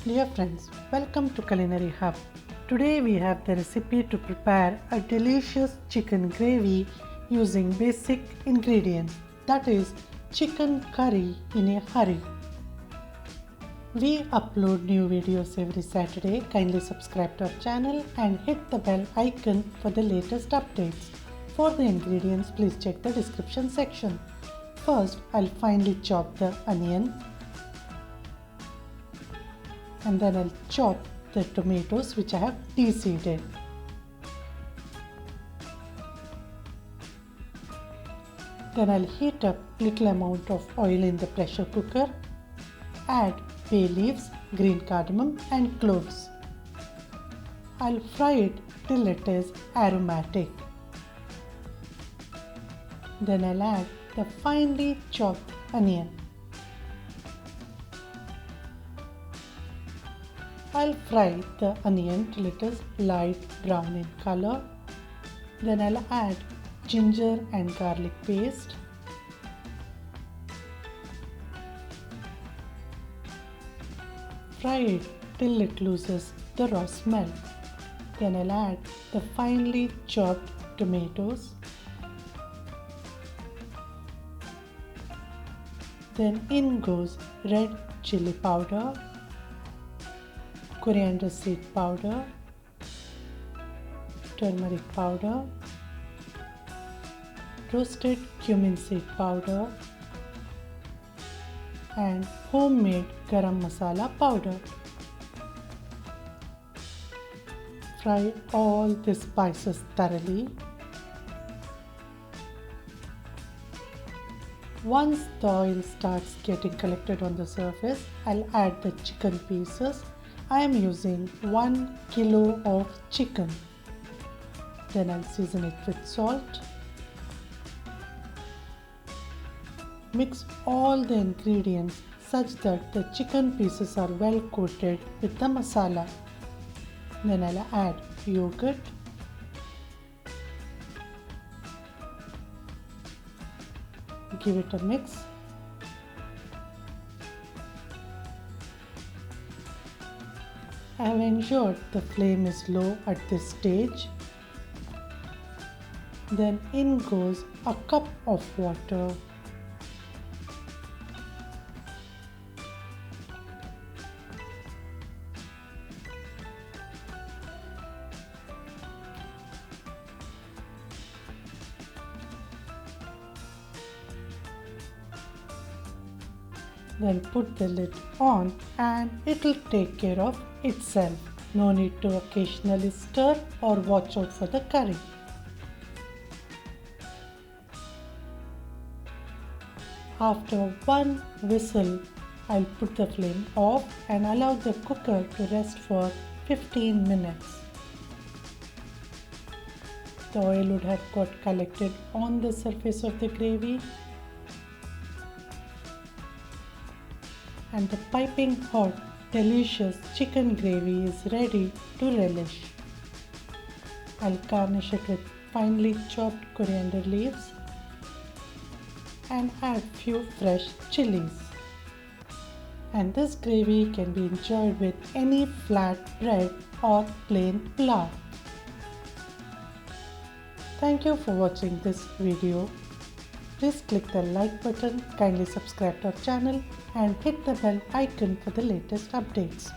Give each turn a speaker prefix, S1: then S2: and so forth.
S1: Dear friends, welcome to Culinary Hub. Today we have the recipe to prepare a delicious chicken gravy using basic ingredients, that is chicken curry in a hurry. We upload new videos every Saturday. Kindly subscribe to our channel and hit the bell icon for the latest updates. For the ingredients, please check the description section. First, I'll finely chop the onion. And then I'll chop the tomatoes which I have de-seeded. Then I'll heat up little amount of oil in the pressure cooker. Add bay leaves, green cardamom and cloves. I'll fry it till it is aromatic. Then I'll add the finely chopped onion. I'll fry the onion till it is light brown in color. Then I'll add ginger and garlic paste. Fry it till it loses the raw smell. Then I'll add the finely chopped tomatoes. Then in goes red chilli powder, coriander seed powder, turmeric powder, roasted cumin seed powder and homemade garam masala powder. Fry all the spices thoroughly. Once the oil starts getting collected on the surface, I'll add the chicken pieces. I am using 1 kilo of chicken. Then I'll season it with salt. Mix all the ingredients such that the chicken pieces are well coated with the masala. Then I'll add yogurt. Give it a mix. I have ensured the flame is low at this stage. Then in goes a cup of water. Then put the lid on and it will take care of itself. No need to occasionally stir or watch out for the curry. After one whistle, I'll put the flame off and allow the cooker to rest for 15 minutes. The oil would have got collected on the surface of the gravy. And the piping hot, delicious chicken gravy is ready to relish. I'll garnish it with finely chopped coriander leaves and add few fresh chillies. And this gravy can be enjoyed with any flat bread or plain pulav. Thank you for watching this video. Please click the like button, kindly subscribe to our channel and hit the bell icon for the latest updates.